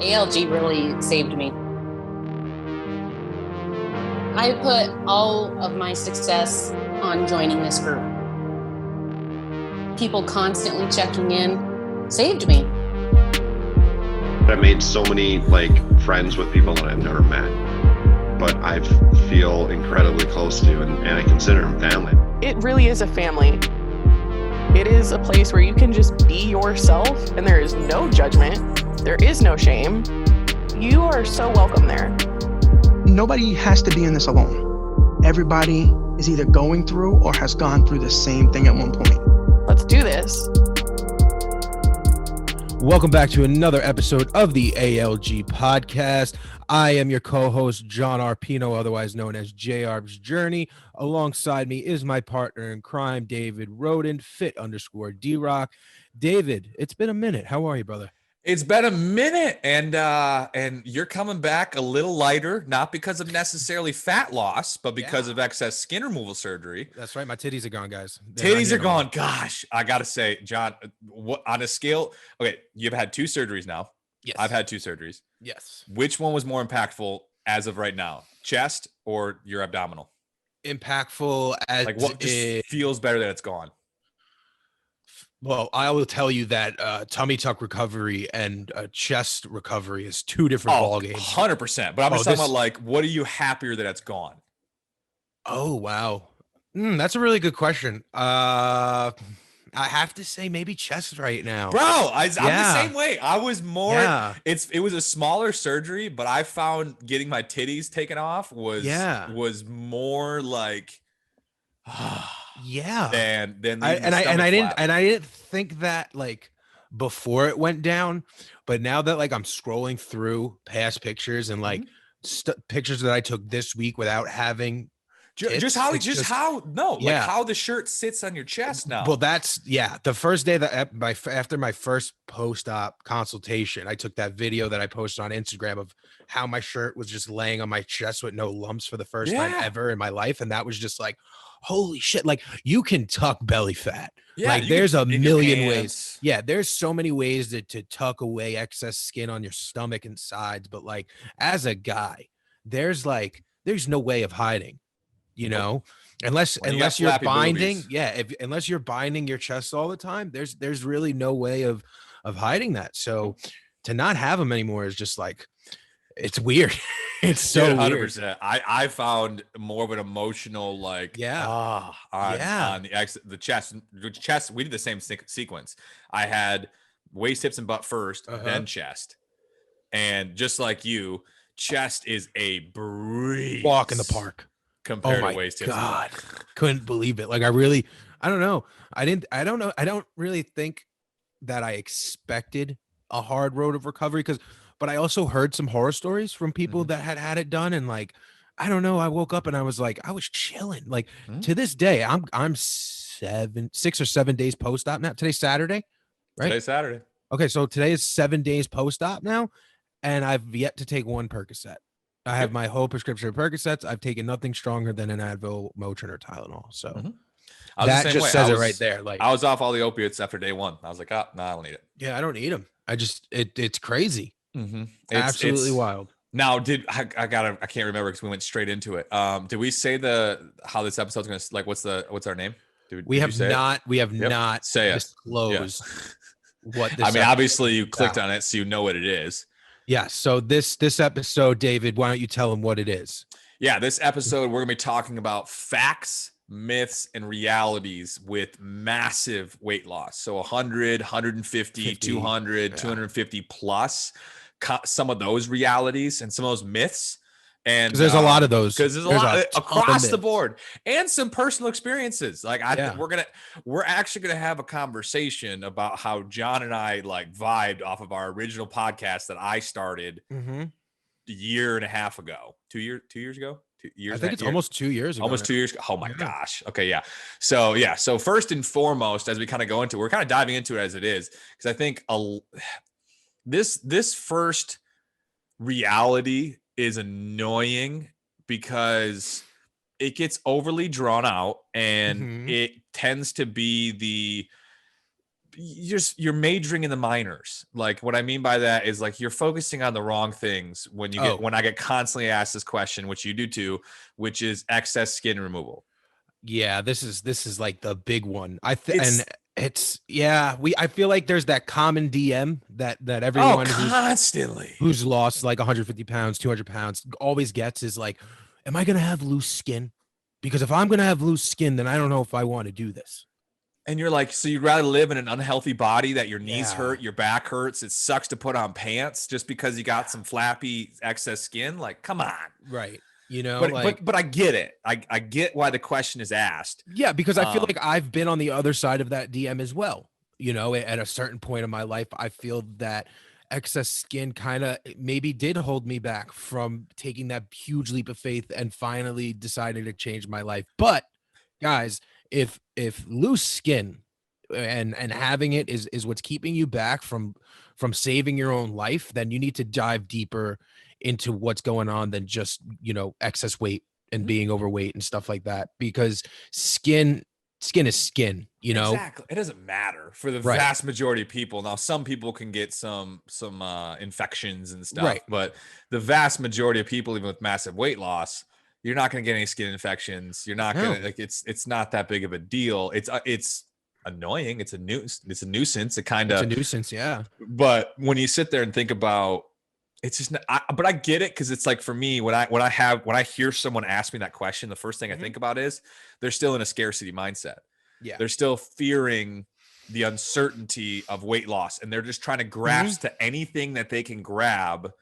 ALG really saved me. I put all of my success on joining this group. People constantly checking in saved me. I made so many friends with people that I've never met, but I feel incredibly close to, and I consider them family. It really is a family. It is a place where you can just be yourself and there is no judgment. There is no shame. You are so welcome there. Nobody has to be in this alone. Everybody is either going through or has gone through the same thing at one point. Let's do this. Welcome back to another episode of the ALG podcast. I am your co-host, John Arpino, otherwise known as JR's Journey. Alongside me is my partner in crime, David Roden, fit_D-Rock. David, it's been a minute. How are you, brother? It's been a minute, and you're coming back a little lighter, not because of necessarily fat loss, but because of excess skin removal surgery. That's right. My titties are gone, guys. Titties are gone. Gosh, I got to say, John, what on a scale? Okay, you've had 2 surgeries now. Yes. I've had 2 surgeries. Yes. Which one was more impactful as of right now? Chest or your abdominal? Impactful as what just feels better that it's gone? Well, I will tell you that tummy tuck recovery and chest recovery is 2 different ball games. 100%. But I'm just talking about what are you happier that it's gone? Oh, wow. That's a really good question. I have to say maybe chest right now. Bro, I'm the same way. I was more it was a smaller surgery, but I found getting my titties taken off was more like than I didn't think that before it went down, but now that I'm scrolling through past pictures and pictures that I took this week without having how the shirt sits on your chest now. Well, that's the first day that after my first post-op consultation, I took that video that I posted on Instagram of how my shirt was just laying on my chest with no lumps for the first time ever in my life, and that was just holy shit, you can tuck belly fat. There's a million ways. Yeah, there's so many ways to tuck away excess skin on your stomach and sides, but as a guy, there's no way of hiding, unless you're binding. Boobies. Unless you're binding your chest all the time, there's really no way of hiding that. So to not have them anymore is just it's weird. It's so 100%. Weird. I found more of an emotional on the chest. We did the same sequence. I had waist, hips, and butt first, then chest. And just like you, chest is a breeze. Walk in the park compared to waist, hips. God, couldn't believe it. I don't know. I don't really think that I expected a hard road of recovery but I also heard some horror stories from people that had it done. And I don't know. I woke up and I was I was chilling. To this day, I'm 6 or 7 days post-op now. Today's Saturday, right? Today's Saturday. Okay. So today is 7 days post-op now. And I've yet to take one Percocet. I have my whole prescription of Percocets. I've taken nothing stronger than an Advil, Motrin, or Tylenol. So that just says it right there. I was off all the opiates after day 1. I was no, I don't need it. Yeah, I don't need them. It's crazy. Absolutely wild. Now, I can't remember because we went straight into it. Did we say how this episode's gonna what's our name? We have not disclosed what this obviously you clicked on it, so you know what it is. Yeah. So this episode, David, why don't you tell them what it is? Yeah, this episode we're gonna be talking about facts, myths, and realities with massive weight loss. So 100, 150, 200, 250 plus. Some of those realities and some of those myths, and there's a lot of those because there's a lot across the board, and some personal experiences. We're actually gonna have a conversation about how John and I vibed off of our original podcast that I started a year and a half ago, 2 years ago. 2 years. I think it's almost 2 years ago. Almost 2 years. Oh my gosh. Okay. Yeah. So first and foremost, as we kind of go into, we're kind of diving into it as it is, because I think this first reality is annoying because it gets overly drawn out and it tends to be you're majoring in the minors. Like what I mean by that is like you're focusing on the wrong things when I get constantly asked this question, which you do too, which is excess skin removal. Yeah, this is like the big one. I feel like there's that common DM that everyone constantly who's lost like 150 pounds, 200 pounds always gets is like, am I gonna have loose skin? Because if I'm gonna have loose skin, then I don't know if I want to do this. And you're like, so you'd rather live in an unhealthy body that your knees hurt, your back hurts, it sucks to put on pants just because you got some flappy excess skin? Like, come on. Right. You know, but I get it. I get why the question is asked. Yeah, because I feel like I've been on the other side of that DM as well. You know, at a certain point in my life, I feel that excess skin kind of maybe did hold me back from taking that huge leap of faith and finally deciding to change my life. But guys, if loose skin and having it is what's keeping you back from saving your own life, then you need to dive deeper into what's going on than just, you know, excess weight and being overweight and stuff like that, because skin is skin, you know. Exactly. It doesn't matter for the vast majority of people. Now some people can get some infections and stuff, but the vast majority of people, even with massive weight loss, you're not going to get any skin infections. You're not going to it's not that big of a deal. It's annoying. It's a nuisance. It's a nuisance. Yeah. But when you sit there and think about, it's just, but I get it. Cause it's like, for me, when I hear someone ask me that question, the first thing I think about is they're still in a scarcity mindset. Yeah. They're still fearing the uncertainty of weight loss. And they're just trying to grasp to anything that they can grab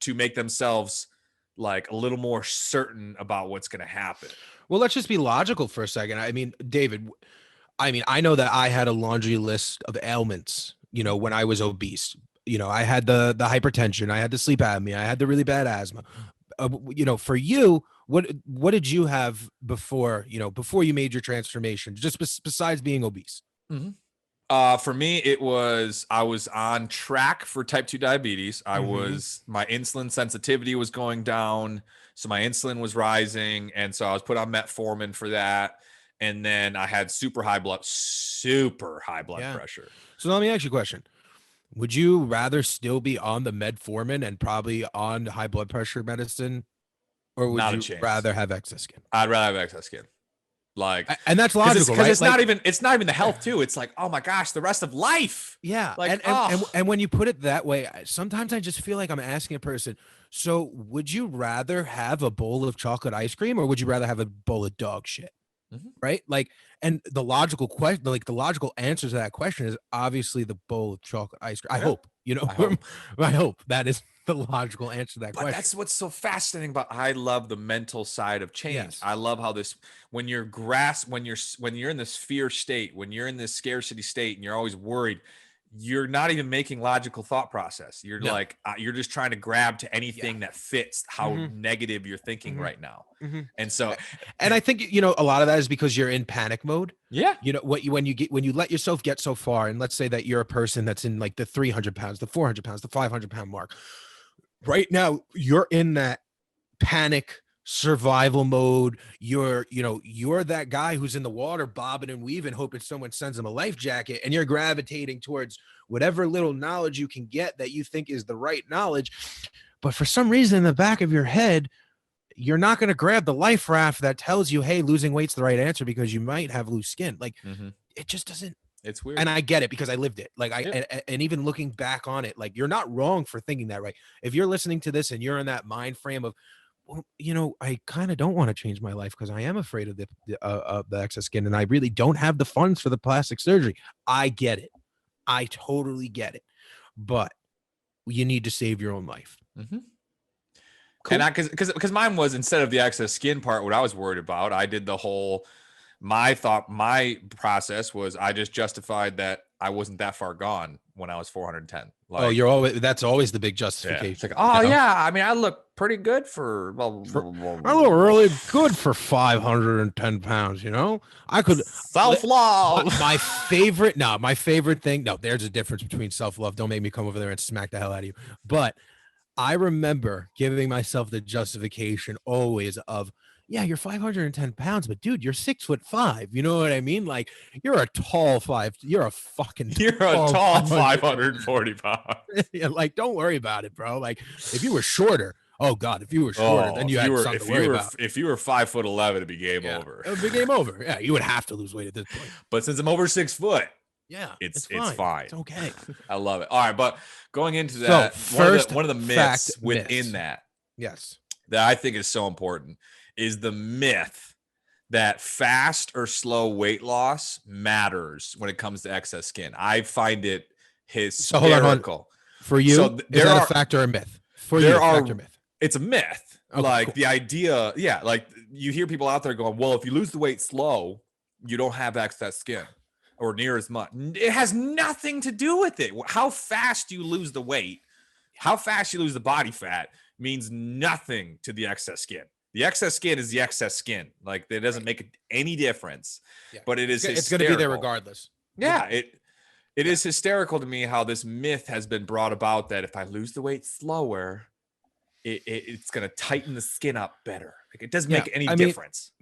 to make themselves like a little more certain about what's going to happen. Well, let's just be logical for a second. I mean, David, I know that I had a laundry list of ailments, you know, when I was obese. You know, I had the hypertension, I had the sleep apnea, I had the really bad asthma. You know, for you, what did you have before you made your transformation, just besides being obese? For me, I was on track for type 2 diabetes. My insulin sensitivity was going down. So my insulin was rising. And so I was put on metformin for that. And then I had super high blood pressure. So let me ask you a question. Would you rather still be on the metformin and probably on high blood pressure medicine? Or would you rather have excess skin? I'd rather have excess skin. Like, and that's logical, because right? it's not even the health too. It's like, oh my gosh, the rest of life. Yeah. Like, and when you put it that way, sometimes I just feel like I'm asking a person, so would you rather have a bowl of chocolate ice cream or would you rather have a bowl of dog shit? Right? Like, and the logical question, like the logical answer to that question is obviously the bowl of chocolate ice cream. I hope, you know, I hope that is the logical answer to that question. That's what's so fascinating about, I love the mental side of change. Yes. I love how this, when you're in this fear state, when you're in this scarcity state and you're always worried, you're not even making logical thought process. You're like, you're just trying to grab to anything that fits how negative you're thinking right now. And so, and I think, you know, a lot of that is because you're in panic mode. Yeah. You know, when you let yourself get so far, and let's say that you're a person that's in like the 300 pounds, the 400 pounds, the 500 pound mark right now, you're in that panic survival mode. You're that guy who's in the water bobbing and weaving, hoping someone sends him a life jacket, and you're gravitating towards whatever little knowledge you can get that you think is the right knowledge. But for some reason in the back of your head, you're not going to grab the life raft that tells you, hey, losing weight's the right answer because you might have loose skin. Like, it just doesn't. It's weird. And I get it because I lived it. Like, and even looking back on it, like, you're not wrong for thinking that, right? If you're listening to this and you're in that mind frame of, well, you know, I kind of don't want to change my life because I am afraid of the excess skin, and I really don't have the funds for the plastic surgery. I get it. I totally get it. But you need to save your own life. Cool. And because mine was, instead of the excess skin part, what I was worried about, I did the whole, my process was, I just justified that I wasn't that far gone when I was 410. Like, that's always the big justification. Yeah. It's like, I mean, I look pretty good for, I look really good for 510 pounds, you know? I could self-love. My favorite thing. No, there's a difference between self-love. Don't make me come over there and smack the hell out of you. But I remember giving myself the justification always of, yeah, you're 510 pounds, but dude, you're 6'5". You know what I mean? Like, you're a tall you're a fucking You're a tall 540 pounds. Yeah, like, don't worry about it, bro. Like, if you were shorter, oh God, if you were shorter, then you had something to worry about. If you were 5'11", it'd be game over. It would be game over. Yeah, you would have to lose weight at this point. But since I'm over 6 foot, yeah, it's fine. It's okay. I love it. All right, but going into that, one of the myths within that, yes, that I think is so important is the myth that fast or slow weight loss matters when it comes to excess skin. I find it hysterical. So hold on. For you, is that a fact or a myth? For you, fact or myth? It's a myth. Okay, like cool. The idea, like you hear people out there going, well, if you lose the weight slow, you don't have excess skin or near as much. It has nothing to do with it. How fast you lose the weight, how fast you lose the body fat means nothing to the excess skin. The excess skin is the excess skin. Like, it doesn't make any difference. Yeah. But it's going to be there regardless. Yeah, it is hysterical to me how this myth has been brought about that if I lose the weight slower, it's going to tighten the skin up better. Like, it doesn't make any difference.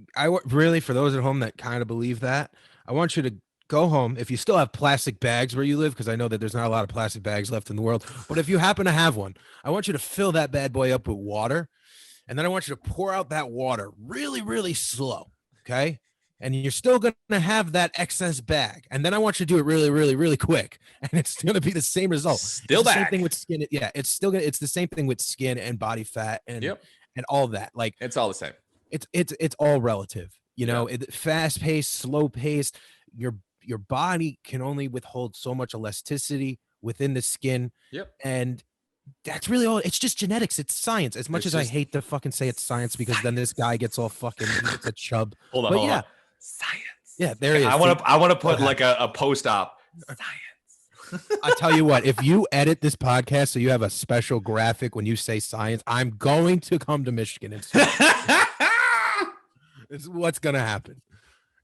Really, for those at home that kind of believe that, I want you to go home. If you still have plastic bags where you live, because I know that there's not a lot of plastic bags left in the world, but if you happen to have one, I want you to fill that bad boy up with water. And then I want you to pour out that water really, really slow, okay? And you're still going to have that excess bag. And then I want you to do it really, really, really quick. And it's going to be the same result. Still the same thing with skin. Yeah, it's the same thing with skin and body fat and all that. Like, it's all the same. It's all relative. You know, fast paced, slow paced. Your body can only withhold so much elasticity within the skin. Yep. And that's really all. It's just genetics. It's science. As much as I hate to fucking say it's science, because then this guy gets all fucking a chub. Hold on. Science. Yeah, there he is. I want to put like a post-op. Science. I tell you what, if you edit this podcast so you have a special graphic when you say science, I'm going to come to Michigan and it's what's gonna happen.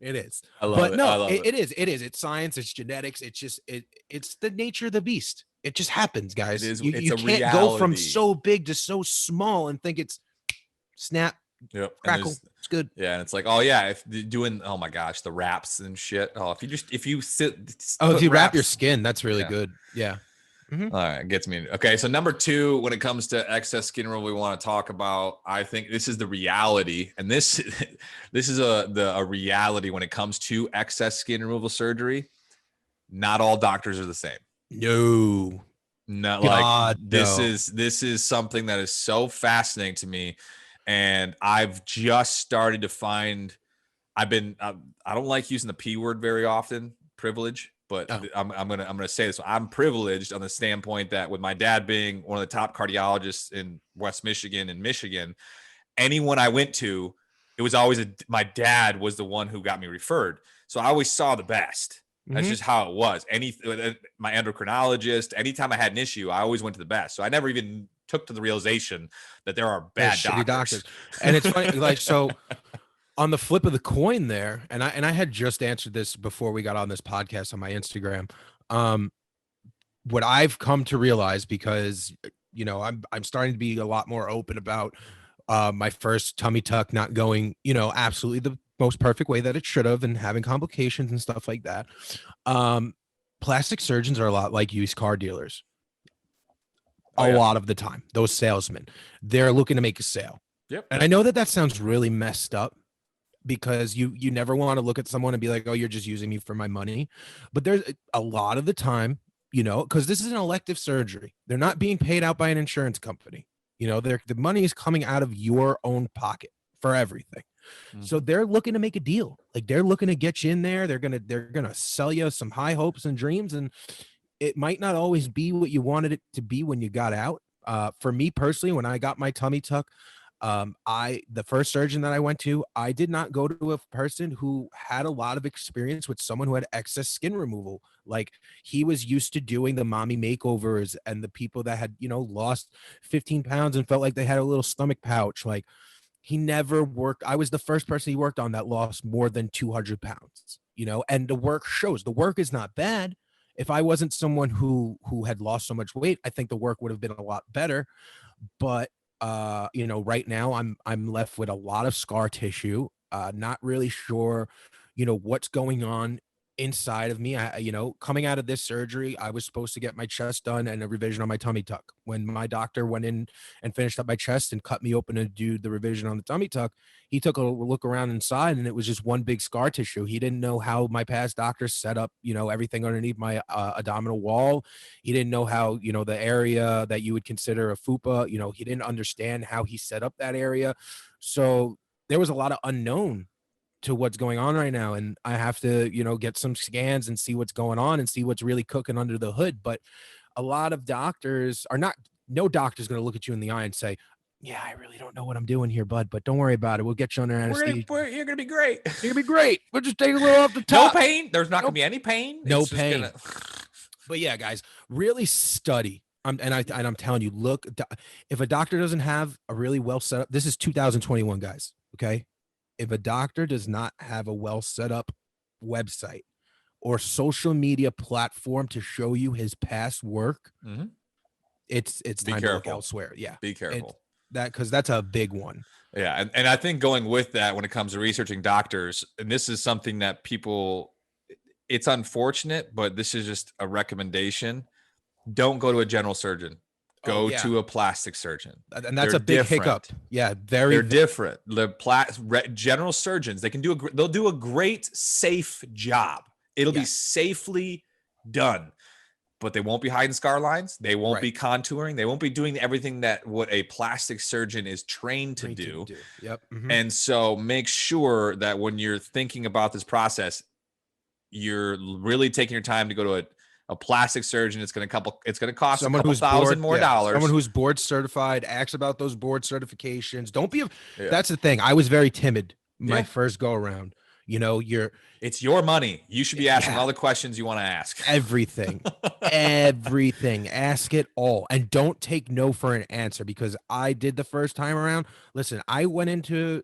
It is. I love it. No, it is. It's science. It's genetics. It's just it's the nature of the beast. It just happens, guys. You can't reality. Go from so big to so small and think it's snap, crackle. It's good. Yeah, and it's like, oh yeah, if doing, oh my gosh, the wraps and shit. Oh, if you wrap your skin, that's really good. Yeah. Mm-hmm. All right, gets me. Okay, so number 2, when it comes to excess skin removal, we want to talk about. I think this is the reality, and this is a reality when it comes to excess skin removal surgery. Not all doctors are the same. No, not like this is something that is so fascinating to me, and I've just started to find. I don't like using the P word very often, privilege. But I'm gonna say this. I'm privileged on the standpoint that with my dad being one of the top cardiologists in West Michigan and Michigan, anyone I went to, it was always my dad was the one who got me referred. So I always saw the best. That's just how it was. My endocrinologist, anytime I had an issue, I always went to the best. So I never even took to the realization that there are bad doctors. And it's funny, like, so on the flip of the coin there, and I had just answered this before we got on this podcast on my Instagram. What I've come to realize, because, you know, I'm starting to be a lot more open about my first tummy tuck not going, you know, absolutely the most perfect way that it should have, and having complications and stuff like that. Plastic surgeons are a lot like used car dealers. A lot of the time, those salesmen, they're looking to make a sale. Yep. And I know that sounds really messed up, because you never want to look at someone and be like, oh, you're just using me for my money. But there's a lot of the time, you know, because this is an elective surgery. They're not being paid out by an insurance company. You know, the money is coming out of your own pocket for everything. So they're looking to make a deal. Like, they're looking to get you in there. They're gonna sell you some high hopes and dreams, and it might not always be what you wanted it to be when you got out. For me personally, when I got my tummy tuck, the first surgeon that I went to, I did not go to a person who had a lot of experience with someone who had excess skin removal. Like, he was used to doing the mommy makeovers and the people that had, you know, lost 15 pounds and felt like they had a little stomach pouch. Like, he never worked. I was the first person he worked on that lost more than 200 pounds, you know, and the work shows. The work is not bad. If I wasn't someone who had lost so much weight, I think the work would have been a lot better. But Right now I'm left with a lot of scar tissue. Not really sure, what's going on inside of me. Coming out of this surgery, I was supposed to get my chest done and a revision on my tummy tuck. When my doctor went in and finished up my chest and cut me open to do the revision on the tummy tuck, he took a look around inside and it was just one big scar tissue. He didn't know how my past doctor set up, everything underneath my abdominal wall. He didn't know how, the area that you would consider a fupa, he didn't understand how he set up that area. So there was a lot of unknown to what's going on right now. And I have to, get some scans and see what's going on and see what's really cooking under the hood. But a lot of doctors are not, no doctor's going to look at you in the eye and say, yeah, I really don't know what I'm doing here, bud, but don't worry about it. We'll get you under anesthesia. You're going to be great. You're going to be great. We'll just take a little off the top. No pain. There's not going to be any pain. No pain. But yeah, guys, really study. I'm telling you, look, if a doctor doesn't have a really well set up, this is 2021, guys. Okay. If a doctor does not have a well set up website or social media platform to show you his past work, it's time to look elsewhere. Yeah. Be careful. Because that's a big one. Yeah. And I think going with that, when it comes to researching doctors, and this is something that it's unfortunate, but this is just a recommendation. Don't go to a general surgeon. Go to a plastic surgeon. And that's a big hiccup. Yeah, they're different. The general surgeons, they'll do a great, safe job. It'll be safely done, but they won't be hiding scar lines. They won't be contouring. They won't be doing everything that what a plastic surgeon is trained to do. Yep. Mm-hmm. And so make sure that when you're thinking about this process, you're really taking your time to go to a plastic surgeon. It's going to cost someone a couple thousand more dollars. Someone who's board certified. Ask about those board certifications. Don't be. That's the thing. I was very timid my first go around. It's your money. You should be asking all the questions you want to ask. Everything. Ask it all, and don't take no for an answer, because I did the first time around. Listen, I went into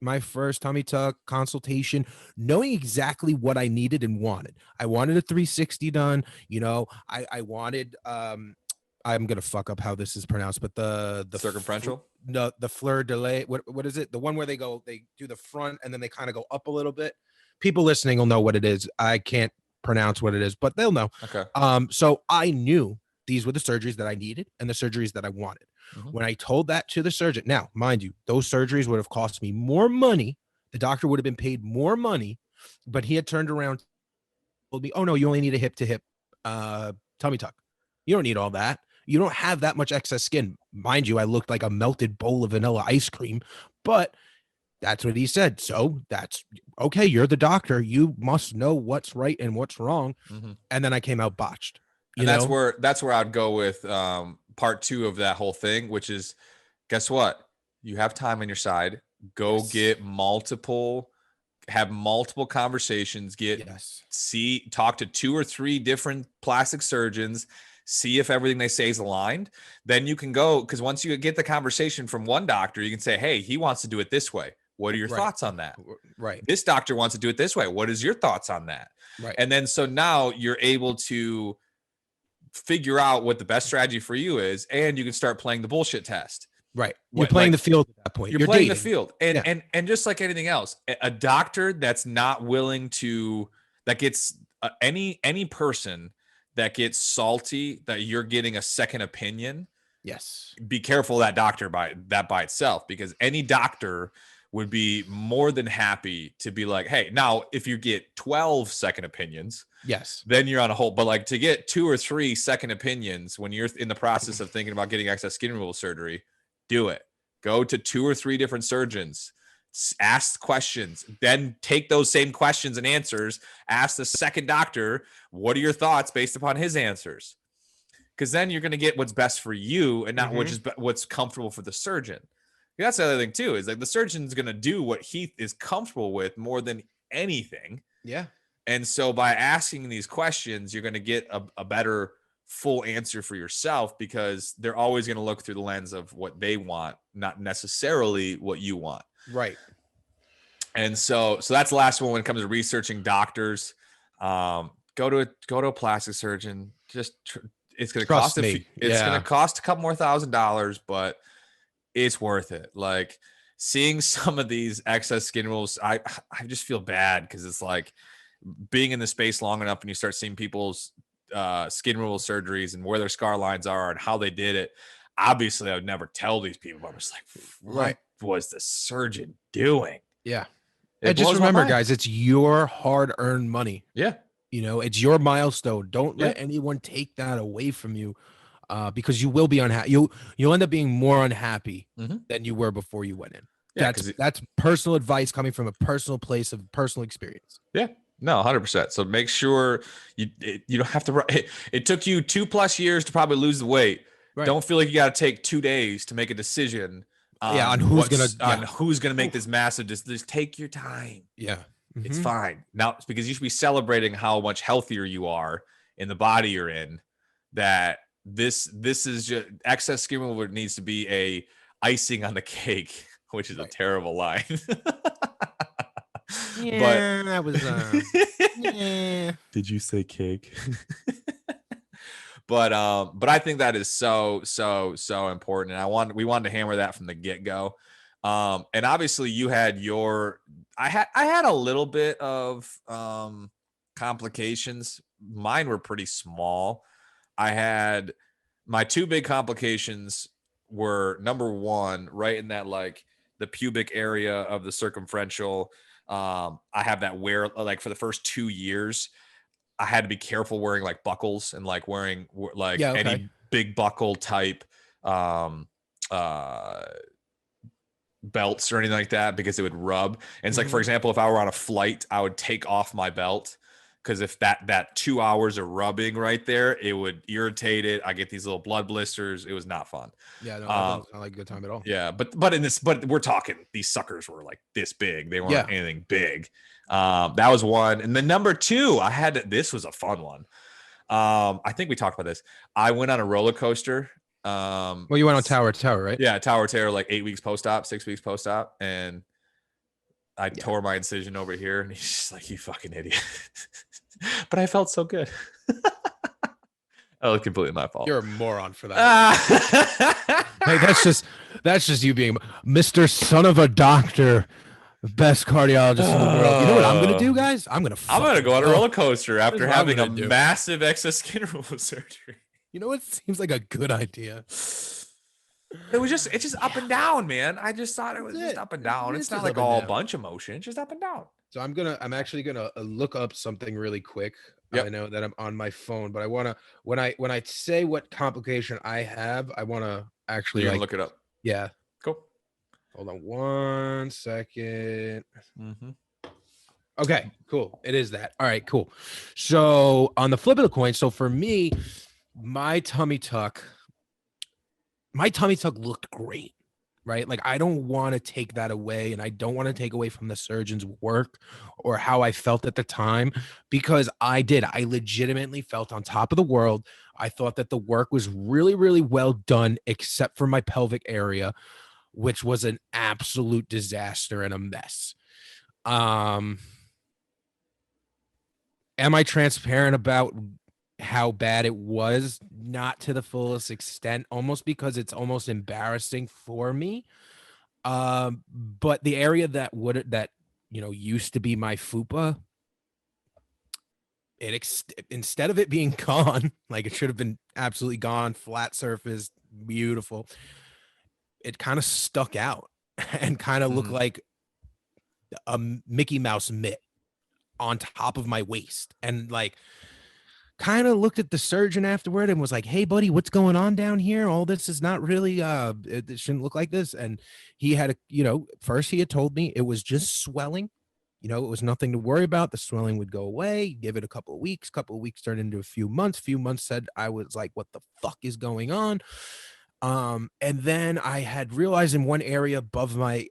my first tummy tuck consultation knowing exactly what I needed and wanted. I wanted a 360 done. I wanted I'm gonna fuck up how this is pronounced, but the circumferential, the fleur de lis. What is it? The one where they do the front and then they kind of go up a little bit. People listening will know what it is. I can't pronounce what it is, but they'll know. Okay. So I knew these were the surgeries that I needed and the surgeries that I wanted. When I told that to the surgeon, now, mind you, those surgeries would have cost me more money. The doctor would have been paid more money, but he had turned around and told me, oh, no, you only need a hip to hip tummy tuck. You don't need all that. You don't have that much excess skin. Mind you, I looked like a melted bowl of vanilla ice cream, but that's what he said. So that's okay. You're the doctor. You must know what's right and what's wrong. And then I came out botched. That's where I'd go with part 2 of that whole thing, which is, guess what? You have time on your side. Go have multiple conversations, talk to 2 or 3 different plastic surgeons, see if everything they say is aligned. Then you can go, because once you get the conversation from one doctor, you can say, hey, he wants to do it this way. What are your thoughts on that? Right. This doctor wants to do it this way. What is your thoughts on that? Right. And then so now you're able to figure out what the best strategy for you is, and you can start playing the bullshit test. Right. You're playing the field at that point. You're playing the field. And just like anything else, a doctor that's not willing to, that gets any person that gets salty that you're getting a second opinion. Yes. Be careful of that doctor by itself, because any doctor would be more than happy to be like, hey, now if you get 12 second opinions, then you're on a hold. But like, to get 2 or 3 second opinions when you're in the process of thinking about getting excess skin removal surgery, do it. Go to 2 or 3 different surgeons, ask questions, then take those same questions and answers, ask the second doctor, what are your thoughts based upon his answers? Because then you're going to get what's best for you and not what's comfortable for the surgeon. That's the other thing too, is like the surgeon's going to do what he is comfortable with more than anything. Yeah. And so by asking these questions, you're going to get a better full answer for yourself, because they're always going to look through the lens of what they want, not necessarily what you want. Right. And so that's the last one when it comes to researching doctors. Go to a plastic surgeon. Just it's going to cost me. It's going to cost a couple more $1,000, but it's worth it. Like seeing some of these excess skin removals, I just feel bad because it's like being in the space long enough and you start seeing people's skin removal surgeries and where their scar lines are and how they did it. Obviously, I would never tell these people, but I'm just like, what was the surgeon doing? Yeah. And just remember, guys, it's your hard-earned money. Yeah. You know, it's your milestone. Don't let anyone take that away from you, because you will be unhappy. You'll end up being more unhappy than you were before you went in. Yeah, that's personal advice coming from a personal place of personal experience. Yeah. No, 100%. So make sure you don't have to. It took you 2+ years to probably lose the weight. Right. Don't feel like you got to take 2 days to make a decision. On who's gonna make this massive. Just take your time. Yeah, it's fine now because you should be celebrating how much healthier you are in the body you're in. That this is just excess skin removal needs to be a icing on the cake, which is a terrible line. Yeah, that was. Yeah. Did you say cake? But I think that is so important, and we wanted to hammer that from the get-go. And obviously you had I had a little bit of complications. Mine were pretty small. I had my 2 big complications were, number 1, right in that like the pubic area of the circumferential. I have that where like for the first 2 years. I had to be careful wearing like buckles and like wearing like any big buckle type belts or anything like that because it would rub. And it's like, for example, if I were on a flight, I would take off my belt because if that 2 hours of rubbing right there, it would irritate it. I get these little blood blisters. It was not fun. Yeah, no, not like a good time at all. Yeah, but we're talking, these suckers were like this big. They weren't anything big. That was one. And then number 2, this was a fun one. I think we talked about this. I went on a roller coaster. Well, you went on Tower, right? Yeah, Tower, like 8 weeks post-op, 6 weeks post-op. And I tore my incision over here. And he's just like, you fucking idiot. But I felt so good. That was completely my fault. You're a moron for that. Hey, that's just you being Mr. Son of a Doctor. Best cardiologist in the world. You know what I'm gonna do, guys? I'm gonna go on a roller coaster after having a massive excess skin removal surgery. You know what seems like a good idea? It's just up and down, man. I just thought it was just up and down. It's not like all a bunch of motion. It's just up and down. So I'm actually gonna look up something really quick. Yep. I know that I'm on my phone, but I wanna when I say what complication I have, I wanna actually look it up. Yeah. Cool. Hold on 1 second. Okay, cool. It is that. All right, cool. So on the flip of the coin, so for me, my tummy tuck looked great, right? Like I don't want to take that away, and I don't want to take away from the surgeon's work or how I felt at the time, because I legitimately felt on top of the world. I thought that the work was really, really well done, except for my pelvic area, which was an absolute disaster and a mess. Am I transparent about how bad it was? Not to the fullest extent, almost because it's almost embarrassing for me. But the area that used to be my fupa, instead of it being gone, like it should have been absolutely gone, flat surface, beautiful, it kind of stuck out and kind of looked like a Mickey Mouse mitt on top of my waist. And like kind of looked at the surgeon afterward and was like, hey buddy, what's going on down here? All this is not really, it shouldn't look like this. And he had first he had told me it was just swelling. It was nothing to worry about. The swelling would go away. Give it a couple of weeks turned into a few months. Said I was like, what the fuck is going on? And then I had realized in one area above my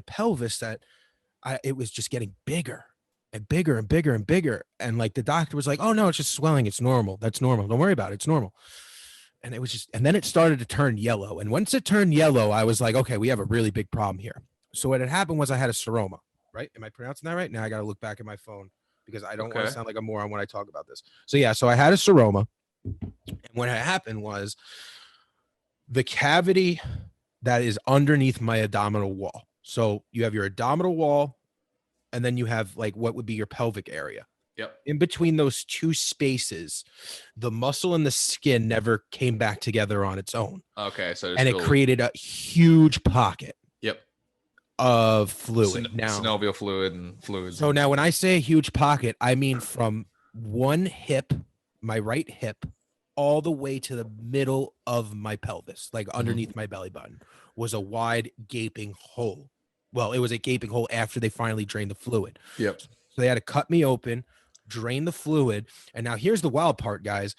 pelvis that it was just getting bigger and bigger and bigger and bigger. And like the doctor was like, oh no, it's just swelling. It's normal. That's normal. Don't worry about it. It's normal. And it was and then it started to turn yellow. And once it turned yellow, I was like, okay, we have a really big problem here. So what had happened was I had a seroma, right? Am I pronouncing that right? Now I got to look back at my phone because I don't want to sound like a moron when I talk about this. So I had a seroma. And what had happened was the cavity that is underneath my abdominal wall. So you have your abdominal wall, and then you have like what would be your pelvic area. Yep. In between those two spaces, the muscle and the skin never came back together on its own. Okay, so and it created a huge pocket. Yep. Of fluid. Synovial fluid and fluids. So now when I say a huge pocket, I mean from one hip, my right hip, all the way to the middle of my pelvis, like underneath my belly button, was a wide gaping hole. Well, it was a gaping hole after they finally drained the fluid. Yep. So they had to cut me open, drain the fluid. And now here's the wild part, guys.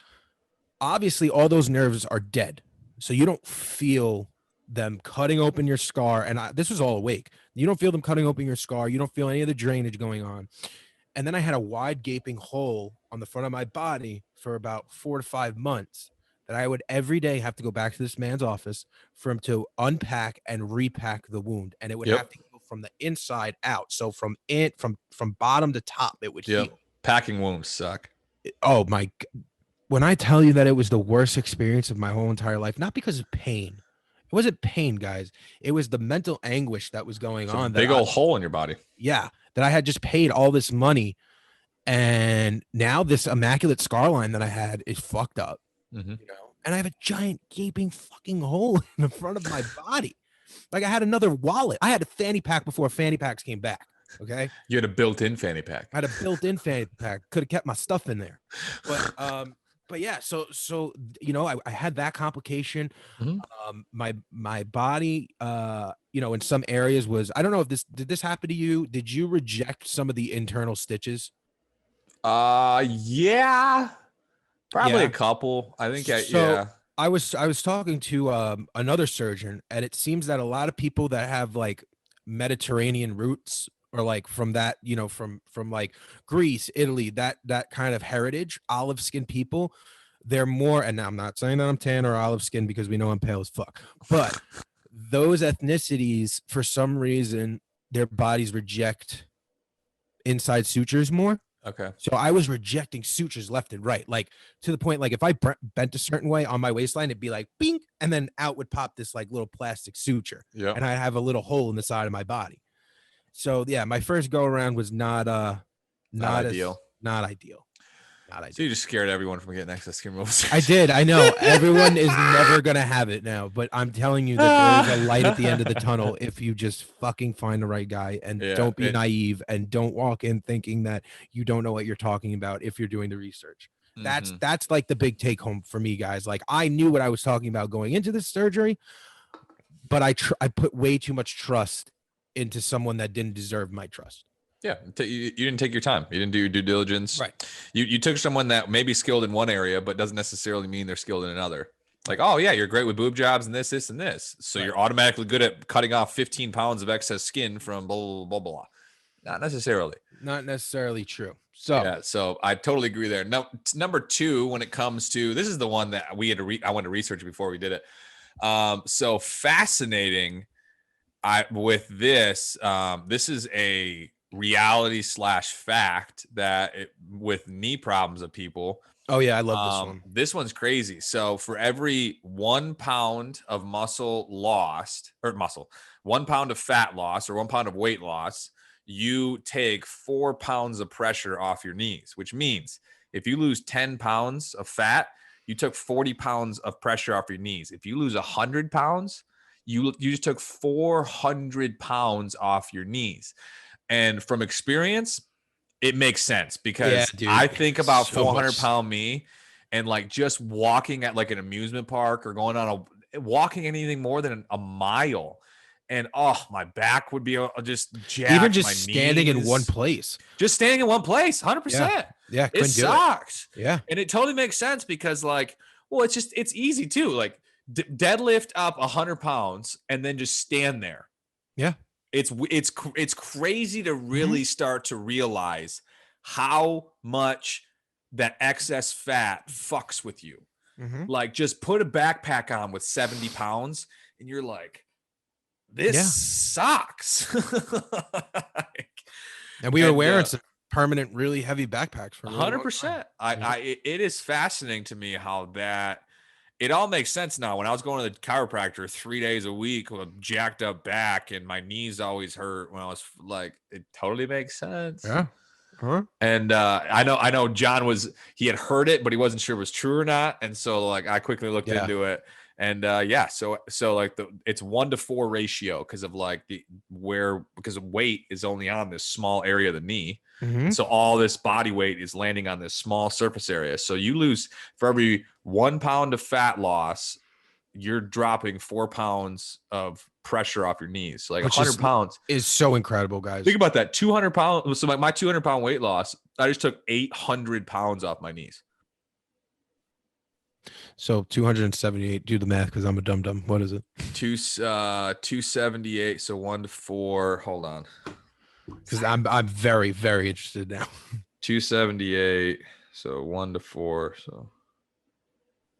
Obviously, all those nerves are dead. So you don't feel them cutting open your scar. And this was all awake. You don't feel them cutting open your scar. You don't feel any of the drainage going on. And then I had a wide gaping hole on the front of my body for about 4 to 5 months that I would every day have to go back to this man's office for him to unpack and repack the wound. And it would have to go from the inside out. So from bottom to top, it would heal. Packing wounds suck. Oh my. When I tell you that it was the worst experience of my whole entire life, not because of pain. It wasn't pain, guys. It was the mental anguish that was going on. Big old hole in your body. Yeah. That I had just paid all this money. And now this immaculate scar line that I had is fucked up. You know, and I have a giant gaping fucking hole in the front of my body. Like I had another wallet. I had a fanny pack before fanny packs came back. Okay. You had a built-in fanny pack. I had a built-in fanny pack. Could have kept my stuff in there. But yeah, so you know, I had that complication. My body, you know, in some areas was, I don't know if did this happen to you? Did you reject some of the internal stitches? Yeah, probably a couple. I think. I was talking to another surgeon, and it seems that a lot of people that have like Mediterranean roots, or like from that, you know, from like Greece, Italy, that kind of heritage, olive skin people, they're more, and I'm not saying that I'm tan or olive skin because we know I'm pale as fuck, but those ethnicities, for some reason, their bodies reject inside sutures more. Okay. So I was rejecting sutures left and right, like to the point, like if I bent a certain way on my waistline, it'd be like bing, and then out would pop this like little plastic suture. Yeah. And I have a little hole in the side of my body. So yeah, my first go around was not ideal. Not ideal. So you just scared everyone from getting excess skin removal. I did. I know everyone is never gonna have it now, but I'm telling you that there is a light at the end of the tunnel if you just fucking find the right guy, and don't be naive, and don't walk in thinking that you don't know what you're talking about if you're doing the research. That's like the big take home for me, guys. Like I knew what I was talking about going into this surgery, but I put way too much trust into someone that didn't deserve my trust. Yeah, you didn't take your time. You didn't do your due diligence. Right. You took someone that may be skilled in one area, but doesn't necessarily mean they're skilled in another. Like, oh yeah, you're great with boob jobs and this, and this. So you're automatically good at cutting off 15 pounds of excess skin from blah, blah, blah, blah. Not necessarily. Not necessarily true. So yeah, so I totally agree there. Now, number two, when it comes to, this is the one that we had to I wanted to research before we did it. So fascinating. With this, this is a reality / fact that with knee problems of people. Oh yeah, I love this one. This one's crazy. So for every 1 pound of muscle lost, or 1 pound of fat loss, or 1 pound of weight loss, you take 4 pounds of pressure off your knees, which means if you lose 10 pounds of fat, you took 40 pounds of pressure off your knees. If you lose 100 pounds, you just took 400 pounds off your knees. And from experience, it makes sense because I think about 400-pound me, and like just walking at like an amusement park or going on walking anything more than a mile, and my back would be just jacked. Even just standing in one place. Just standing in one place, 100%. Yeah, it sucks. Yeah, and it totally makes sense because like, well, it's easy too. Like deadlift up 100 pounds and then just stand there. Yeah. It's crazy to really start to realize how much that excess fat fucks with you. Like just put a backpack on with 70 pounds and you're like, this sucks. And we were wearing some permanent, really heavy backpacks for 100%. It is fascinating to me how that it all makes sense now. When I was going to the chiropractor 3 days a week with a jacked up back and my knees always hurt when I was like, it totally makes sense. Yeah. Huh? And I know John he had heard it, but he wasn't sure it was true or not. And so like I quickly looked into it. And so like it's 1-to-4 ratio because of like because weight is only on this small area of the knee. Mm-hmm. So all this body weight is landing on this small surface area. So you lose, for every 1 pound of fat loss, you're dropping 4 pounds of pressure off your knees. So like 100 pounds is so incredible, guys. Think about that. 200 pounds. So my 200 pound weight loss, I just took 800 pounds off my knees. So 278, do the math because I'm a dum-dum. What is it? 278. So 1-to-4. Hold on. Because I'm very, very interested now. 278. So 1-to-4. So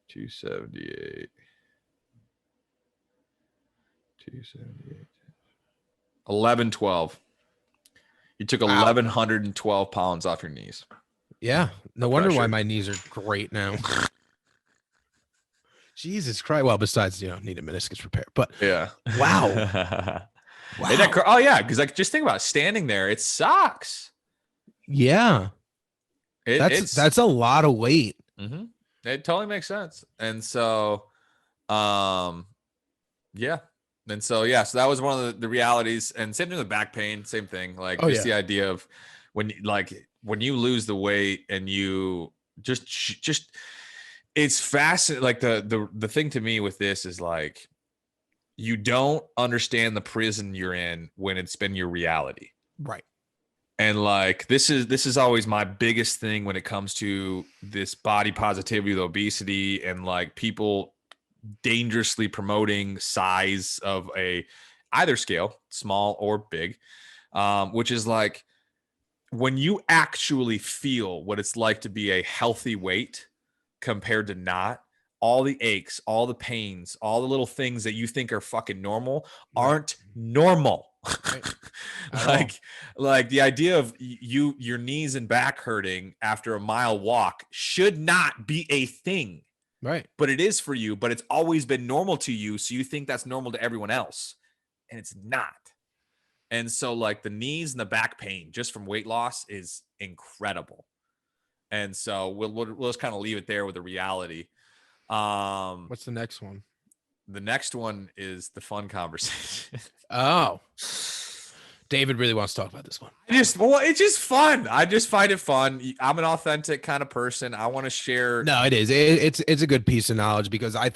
278. 278. 1112. You took 1,112 pounds off your knees. Yeah. No wonder why my knees are great now. Jesus Christ. Well, besides, need a meniscus repair. But yeah. Wow. Wow. Oh yeah, because like just think about it, standing there, it sucks. Yeah, that's a lot of weight. Mm-hmm. It totally makes sense. And so, so that was one of the realities. And same thing with back pain, same thing. Like the idea of when you lose the weight and you just it's fascinating. Like the thing to me with this is like, you don't understand the prison you're in when it's been your reality. Right. And like, this is always my biggest thing when it comes to this body positivity with obesity and like people dangerously promoting size of either scale, small or big, which is like when you actually feel what it's like to be a healthy weight compared to not, all the aches, all the pains, all the little things that you think are fucking normal aren't normal. Right. like the idea of your knees and back hurting after a mile walk should not be a thing. Right. But it is for you, but it's always been normal to you. So you think that's normal to everyone else, and it's not. And so like the knees and the back pain just from weight loss is incredible. And so we'll just kind of leave it there with the reality. What's the next one? The next one is the fun conversation. Oh, David really wants to talk about this one. It's just fun. I just find it fun. I'm an authentic kind of person. I want to share. No, it is. It's a good piece of knowledge because I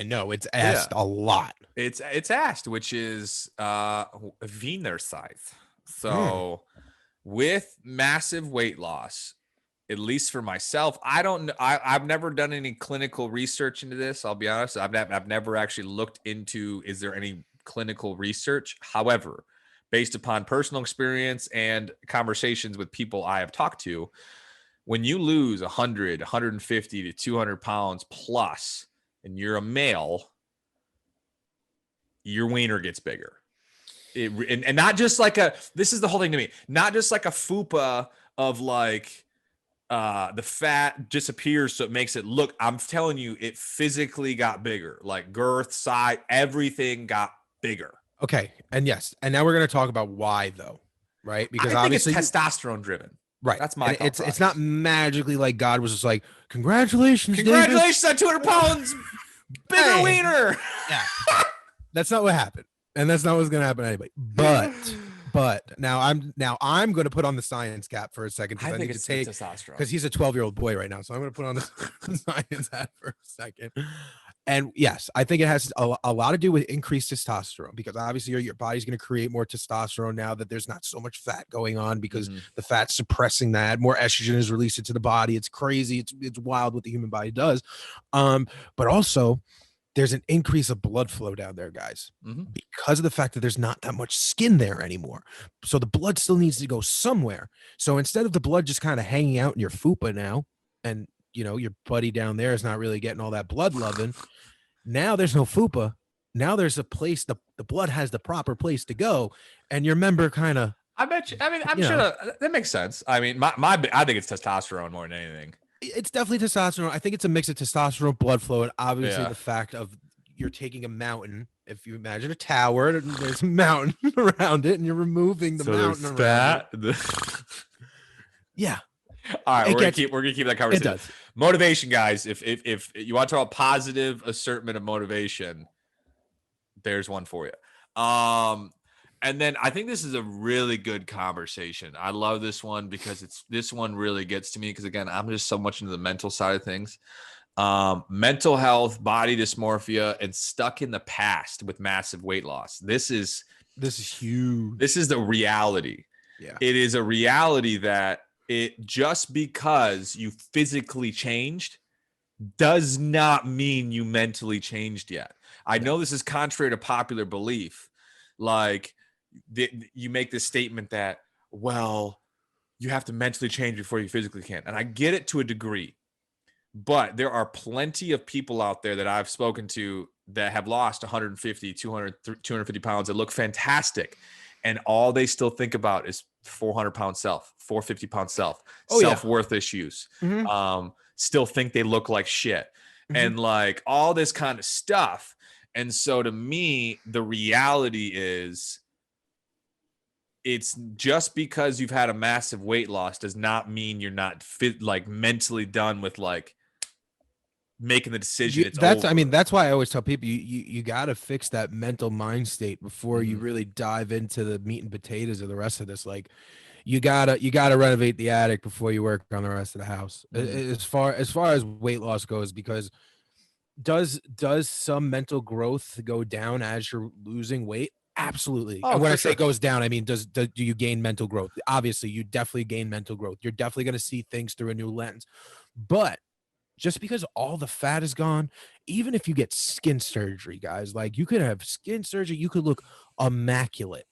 know it's asked a lot. It's asked, which is Wiener size. So with massive weight loss, at least for myself, I've never done any clinical research into this. I'll be honest. I've never actually looked into, is there any clinical research? However, based upon personal experience and conversations with people I have talked to, when you lose 100, 150 to 200 pounds plus, and you're a male, your wiener gets bigger. And not just like this is the whole thing to me, not just like a fupa of like, the fat disappears, so it makes it look, I'm telling you, it physically got bigger, like girth, size, everything got bigger. Okay. And yes. And now we're going to talk about why though, right? Because I obviously think it's testosterone driven. Right. That's my it's not magically like God was just like, congratulations, David. On 200 pounds, bigger wiener. Yeah. That's not what happened. And that's not what's going to happen anyway. But now I'm going to put on the science cap for a second because I need to take testosterone because he's a 12-year-old boy right now. So I'm going to put on the science hat for a second. And yes, I think it has a lot to do with increased testosterone because obviously your body's going to create more testosterone now that there's not so much fat going on because the fat's suppressing that. More estrogen is released into the body. It's crazy. It's wild what the human body does. But also there's an increase of blood flow down there, guys, because of the fact that there's not that much skin there anymore. So the blood still needs to go somewhere. So instead of the blood just kind of hanging out in your fupa now, and your buddy down there is not really getting all that blood loving, now there's no fupa. Now there's a place, the blood has the proper place to go, and your member kind of. I bet you. I mean, I'm sure that makes sense. I mean, I think it's testosterone more than anything. It's definitely testosterone. I think it's a mix of testosterone, blood flow, and obviously Yeah. the fact of you're taking a mountain. If you imagine a tower, and there's a mountain around it, and you're removing the mountain around it. Yeah. All right, It we're gets- gonna keep that It conversation. does. Motivation, guys. If you want to talk about positive assertment of motivation, there's one for you. And then I think this is a really good conversation. I love this one because this one really gets to me because again, I'm just so much into the mental side of things. Mental health, body dysmorphia, and stuck in the past with massive weight loss. This is huge. This is the reality. Yeah. It is a reality that it just because you physically changed does not mean you mentally changed yet. I know this is contrary to popular belief. Like you make this statement that, well, you have to mentally change before you physically can. And I get it to a degree, but there are plenty of people out there that I've spoken to that have lost 150, 200, 250 pounds that look fantastic. And all they still think about is 400-pound self, 450-pound self, self-worth issues. Still think they look like shit. And like all this kind of stuff. And so to me, the reality is it's just because you've had a massive weight loss does not mean you're not like mentally done with like making the decision. I mean, that's why I always tell people you got to fix that mental mind state before you really dive into the meat and potatoes of the rest of this. Like you gotta renovate the attic before you work on the rest of the house. As far as weight loss goes, because does some mental growth go down as you're losing weight? Absolutely. And when I say goes down, I mean, do you gain mental growth? Obviously, you definitely gain mental growth. You're definitely going to see things through a new lens. But just because all the fat is gone, even if you get skin surgery, guys, like you could have skin surgery, you could look immaculate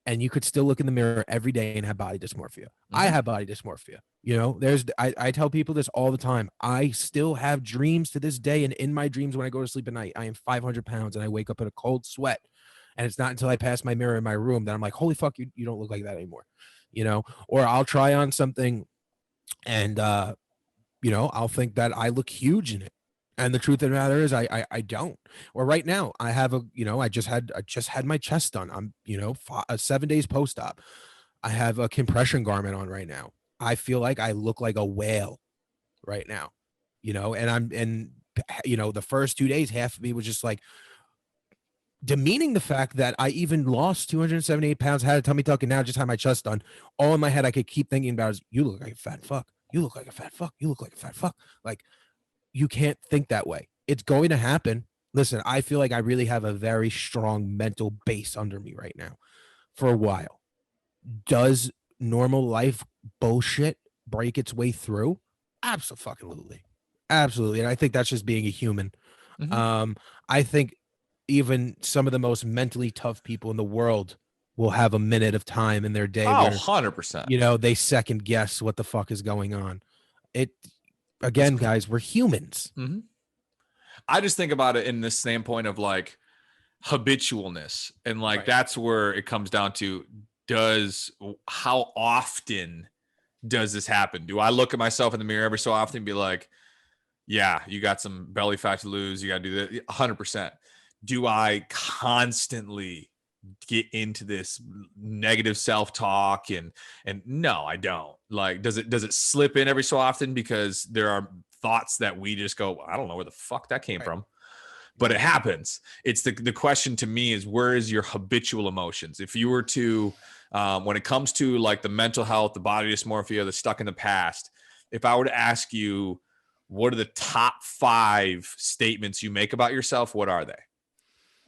and you could still look in the mirror every day and have body dysmorphia. I have body dysmorphia. You know, I tell people this all the time. I still have dreams to this day. And in my dreams, when I go to sleep at night, I am 500 pounds and I wake up in a cold sweat. And it's not until I pass my mirror in my room that I'm like, holy fuck, you don't look like that anymore. You know, or I'll try on something and, you know, I'll think that I look huge in it. And the truth of the matter is I don't. Or right now I have I just had my chest done. I'm, 7 days post-op. I have a compression garment on right now. I feel like I look like a whale right now, and the first 2 days, half of me was just like demeaning the fact that I even lost 278 pounds, had a tummy tuck, and now just had my chest done. All in my head, I could keep thinking about is, you look like a fat fuck. You look like a fat fuck. You look like a fat fuck. Like, you can't think that way. It's going to happen. Listen, I feel like I really have a very strong mental base under me right now for a while. Does normal life bullshit break its way through? Absolutely. Absolutely. And I think that's just being a human. I think even some of the most mentally tough people in the world will have a minute of time in their day where 100%. They second guess what the fuck is going on. Again, guys, we're humans. I just think about it in the standpoint of like habitualness. And like, that's where it comes down to how often does this happen? Do I look at myself in the mirror every so often and be like, yeah, you got some belly fat to lose. You got to do that. 100%. Do I constantly get into this negative self-talk and no, I don't. Like, does it slip in every so often because there are thoughts that we just go, I don't know where the fuck that came from, but it happens. It's the question to me is, where is your habitual emotions? If you were to, when it comes to like the mental health, the body dysmorphia, the stuck in the past, if I were to ask you, what are the top 5 statements you make about yourself? What are they?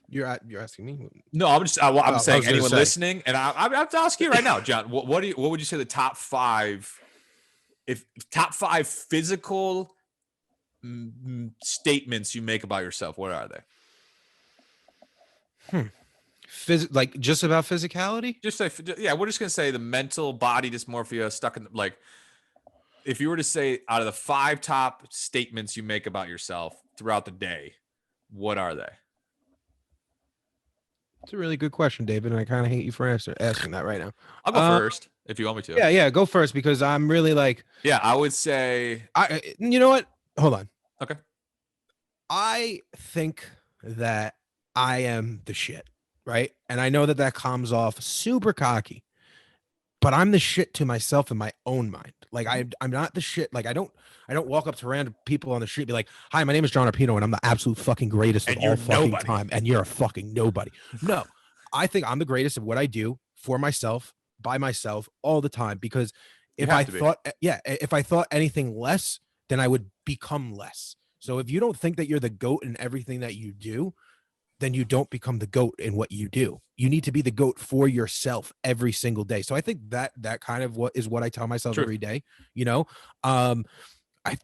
You're asking me? No, I'm saying anyone listening, and I have to ask you right now, John. What would you say the top 5? If top 5 physical statements you make about yourself, what are they? Like just about physicality? Just say, yeah. We're just gonna say the mental body dysmorphia stuck in like. If you were to say out of the 5 top statements you make about yourself throughout the day, what are they? It's a really good question, David, and I kind of hate you for asking that right now. I'll go first if you want me to. Yeah, go first because I'm really like. Yeah, I would say. You know what? Hold on. Okay. I think that I am the shit, right? And I know that comes off super cocky, but I'm the shit to myself in my own mind. Like I'm not the shit. Like I don't walk up to random people on the street and be like, "Hi, my name is John Arpino, and I'm the absolute fucking greatest of all fucking time, and you're a fucking nobody." No, I think I'm the greatest at what I do for myself, by myself, all the time. Because if I thought anything less, then I would become less. So if you don't think that you're the GOAT in everything that you do, then you don't become the GOAT in what you do. You need to be the GOAT for yourself every single day. So I think that kind of what I tell myself every day, you know.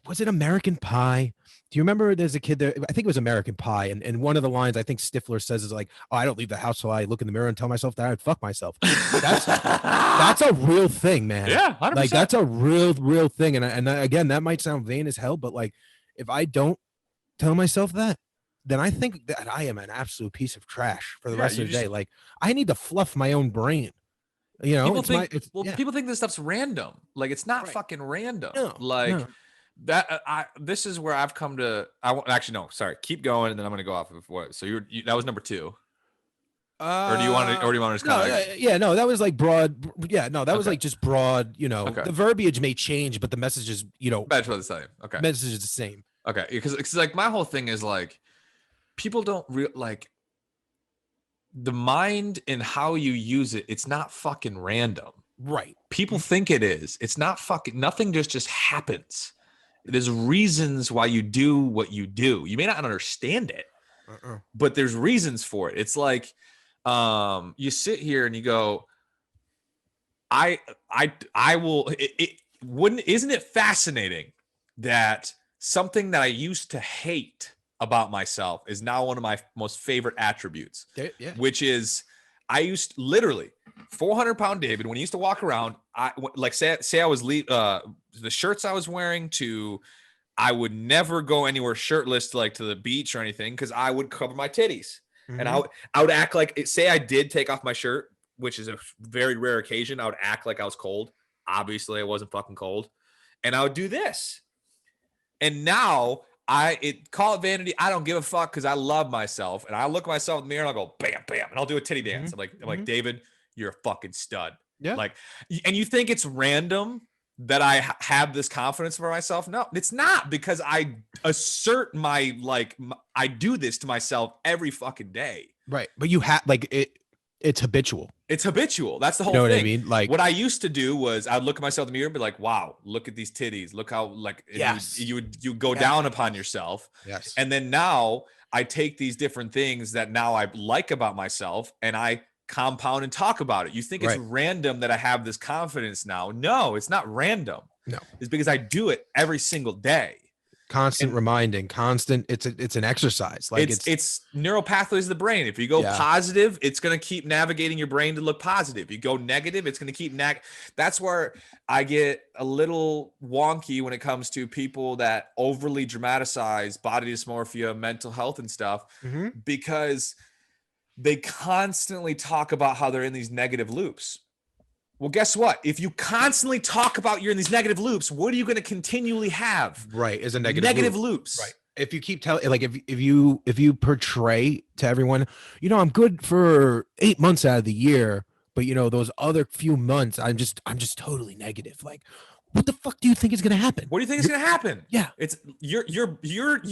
Was it American Pie? Do you remember there's a kid there? I think it was American Pie. And one of the lines I think Stifler says is like, "Oh, I don't leave the house till I look in the mirror and tell myself that I'd fuck myself." That's a real thing, man. Yeah, 100%. Like that's a real thing. And again, that might sound vain as hell, but like if I don't tell myself that, then I think that I am an absolute piece of trash for the rest of the day. Like I need to fluff my own brain. You know, people think this stuff's random. Like it's not fucking random. No. This is where I've come to. Keep going, and then I'm going to go off of what. So that was number 2. Or do you want to just kind of? No, that was like broad. Yeah, no, that was like just broad. You know, the verbiage may change, but the message is, you know, that's what the same. Okay, message is the same. Okay, because like my whole thing is like, people don't like the mind and how you use it. It's not fucking random, right? People think it is. It's not fucking. Nothing just happens. There's reasons why you do what you do. You may not understand it, but there's reasons for it. It's like you sit here and you go, I will. Isn't it fascinating that something that I used to hate about myself is now one of my most favorite attributes, which is I used literally 400-pound David, when he used to walk around, I like say I was the shirts I was wearing to, I would never go anywhere shirtless to the beach or anything because I would cover my titties. Mm-hmm. And I would act like, say I did take off my shirt, which is a very rare occasion. I would act like I was cold. Obviously I wasn't fucking cold. And I would do this. And now call it vanity. I don't give a fuck because I love myself. And I look at myself in the mirror and I'll go bam, bam. And I'll do a titty dance. Mm-hmm. I'm like, David, you're a fucking stud. Yeah. Like, and you think it's random that I have this confidence for myself? No, it's not, because I assert I do this to myself every fucking day. Right. But you have it's habitual. It's habitual. That's the whole thing. What I mean? Like what I used to do was I'd look at myself in the mirror and be like, wow, look at these titties. Look how you go down upon yourself. Yes. And then now I take these different things that now I like about myself and I compound and talk about it. You think it's random that I have this confidence now? No, it's not random. No, it's because I do it every single day. Constant reminding, constant. It's an exercise. Like it's neural pathways of the brain. If you go positive, it's going to keep navigating your brain to look positive. If you go negative, it's going to keep That's where I get a little wonky when it comes to people that overly dramatize body dysmorphia, mental health and stuff, because they constantly talk about how they're in these negative loops. Well, guess what? If you constantly talk about you're in these negative loops, what are you going to continually have? Right, is a negative loops. Right. If you keep telling, like, if you portray to everyone, you know, I'm good for 8 months out of the year, but you know, those other few months, I'm just totally negative. Like, what the fuck do you think is going to happen? What do you think is going to happen? Yeah, it's you're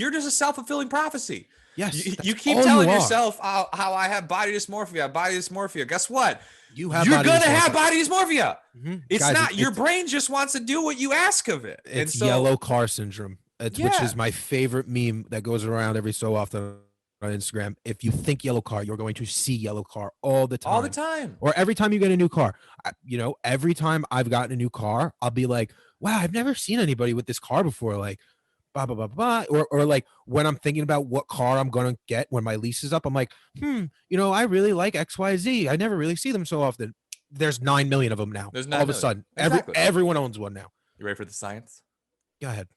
just a self-fulfilling prophecy. Yes, you keep telling yourself how I have body dysmorphia. Guess what? You're gonna have body dysmorphia. Mm-hmm. It's guys, not your brain just wants to do what you ask of it. It's yellow car syndrome. Which is my favorite meme that goes around every so often on Instagram. If you think yellow car, you're going to see yellow car all the time. Or every time you get a new car. You know, every time I've gotten a new car, I'll be like, wow, I've never seen anybody with this car before. Like, blah, blah, blah, blah. Or like when I'm thinking about what car I'm going to get when my lease is up, I'm like, you know, I really like XYZ. I never really see them so often. There's 9 million of them now. All of a sudden, everyone owns one now. You ready for the science? Go ahead.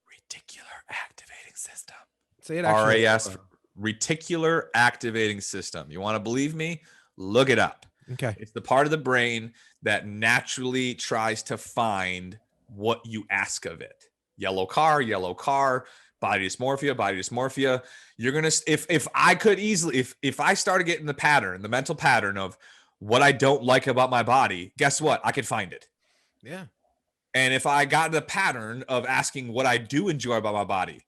Reticular activating system. Say it actually. RAS. Reticular activating system. You want to believe me? Look it up. Okay. It's the part of the brain that naturally tries to find what you ask of it. Yellow car, body dysmorphia. You're going to, if I could easily, if I started getting the mental pattern of what I don't like about my body, guess what? I could find it. Yeah. And if I got the pattern of asking what I do enjoy about my body,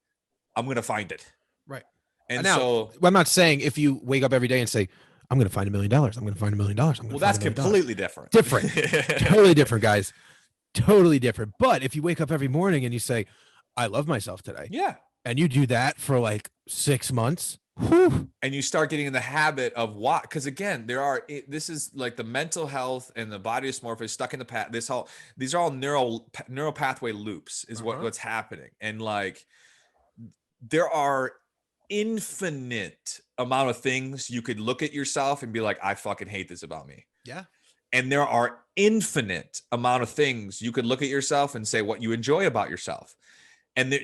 I'm going to find it. Right. And now, so I'm not saying if you wake up every day and say, I'm going to find $1 million. I'm going to find $1 million. Well, that's completely different. Totally different, guys. Totally different. But if you wake up every morning and you say, I love myself today. Yeah. And you do that for like 6 months. Whew. And you start getting in the habit of what? Because again, this is like the mental health and the body dysmorphia stuck in the past. These are all neural pathway loops is what's happening. And like, there are infinite amount of things you could look at yourself and be like, I fucking hate this about me. Yeah. And there are infinite amount of things you could look at yourself and say what you enjoy about yourself. And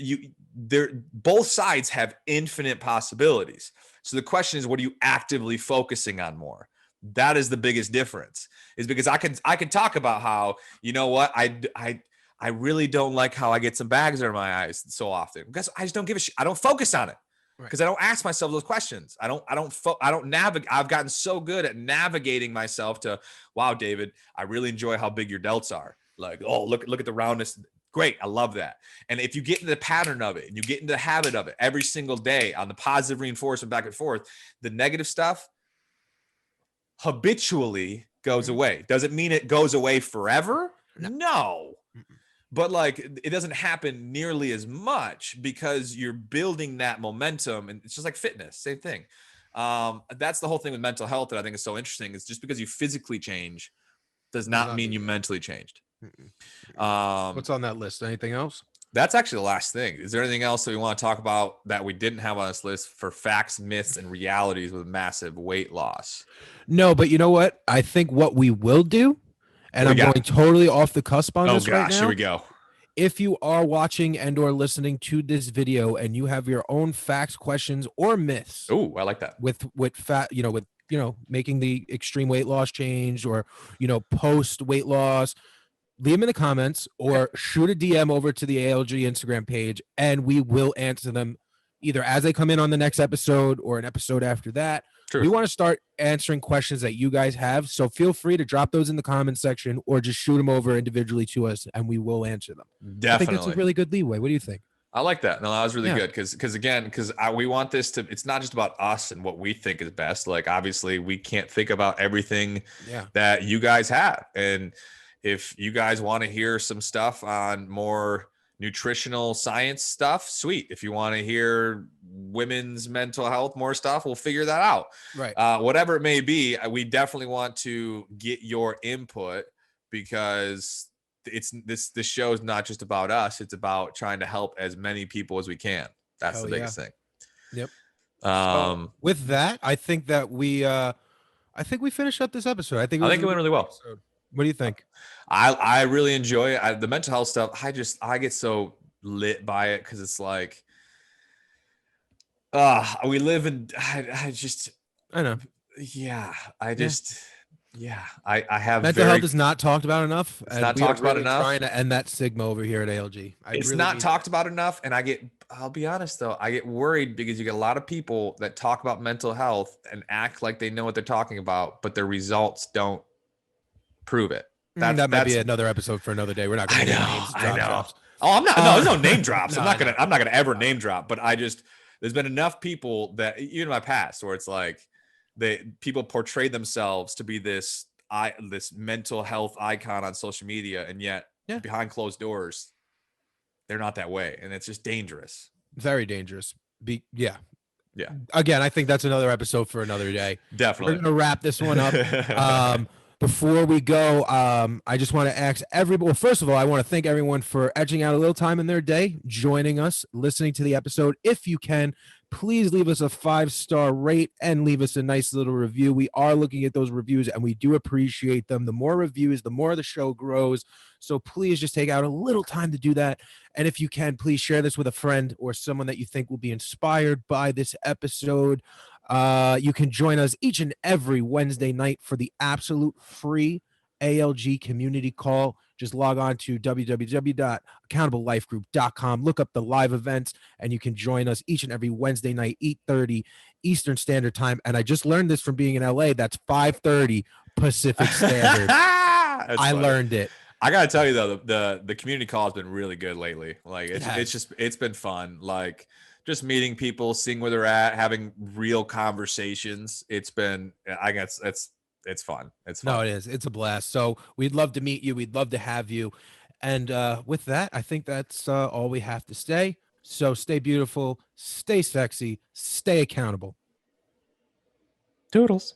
both sides have infinite possibilities. So the question is, what are you actively focusing on more? That is the biggest difference, is because I can talk about how, you know what, I really don't like how I get some bags under my eyes so often, because I just don't give a shit. I don't focus on it because I don't ask myself those questions. I don't navigate. I've gotten so good at navigating myself to, wow, David, I really enjoy how big your delts are. Like, oh, look at the roundness. Great. I love that. And if you get into the pattern of it and you get into the habit of it every single day on the positive reinforcement back and forth, the negative stuff habitually goes away. Does it mean it goes away forever? No. But like, it doesn't happen nearly as much because you're building that momentum, and it's just like fitness, same thing. That's the whole thing with mental health that I think is so interesting, is just because you physically change does not mean you mentally changed. What's on that list? Anything else? That's actually the last thing. Is there anything else that we want to talk about that we didn't have on this list for facts, myths, and realities with massive weight loss? No, but you know what? I think what we will do, and I'm going totally off the cusp on this right now. Here we go. If you are watching and or listening to this video and you have your own facts, questions, or myths. Oh, I like that. With making the extreme weight loss change, or, post weight loss, leave them in the comments or shoot a DM over to the ALG Instagram page, and we will answer them either as they come in on the next episode or an episode after that. True. We want to start answering questions that you guys have. So feel free to drop those in the comment section or just shoot them over individually to us and we will answer them. Definitely. I think that's a really good leeway. What do you think? I like that. No, that was really good. Because we want this to, it's not just about us and what we think is best. Like, obviously we can't think about everything that you guys have. And if you guys want to hear some stuff on more nutritional science stuff, sweet. If you want to hear women's mental health, more stuff, we'll figure that out. Right. Whatever it may be, we definitely want to get your input, because this show is not just about us. It's about trying to help as many people as we can. That's the biggest thing. Yep. So with that, I think that we finished up this episode. I think it went really well. Episode. What do you think? I really enjoy it. The mental health stuff, I get so lit by it, because it's like, we live in, I know. Yeah. I have mental health is not talked about enough. It's not talked about enough. Trying to end that stigma over here at ALG. It's not talked about enough. And I'll be honest though, I get worried because you get a lot of people that talk about mental health and act like they know what they're talking about, but their results don't prove it. That might be another episode for another day. We're not going to names. I know. Drops. Oh, I'm not. No, there's no name drops. I'm not gonna ever name drop. But there's been enough people that, even in my past, where it's like people portray themselves to be this mental health icon on social media, and yet behind closed doors, they're not that way, and it's just dangerous. Very dangerous. Yeah. Again, I think that's another episode for another day. Definitely. We're gonna wrap this one up. Before we go, I just want to ask everybody. Well, first of all, I want to thank everyone for edging out a little time in their day, joining us, listening to the episode. If you can, please leave us a 5-star rate and leave us a nice little review. We are looking at those reviews and we do appreciate them. The more reviews, the more the show grows. So please just take out a little time to do that. And if you can, please share this with a friend or someone that you think will be inspired by this episode. You can join us each and every Wednesday night for the absolute free ALG community call. Just log on to www.accountable-lifegroup.com, look up the live events, and you can join us each and every Wednesday night, 8:30 Eastern Standard Time. And I just learned this from being in LA. That's 5:30 Pacific Standard. I learned it. I gotta tell you though, the community call has been really good lately. Like it's been fun. Like just meeting people, seeing where they're at, having real conversations. It's been, I guess it's fun. It's fun. No, it is. It's a blast. So we'd love to meet you. We'd love to have you. And with that, I think that's all we have to say. So stay beautiful, stay sexy, stay accountable. Toodles.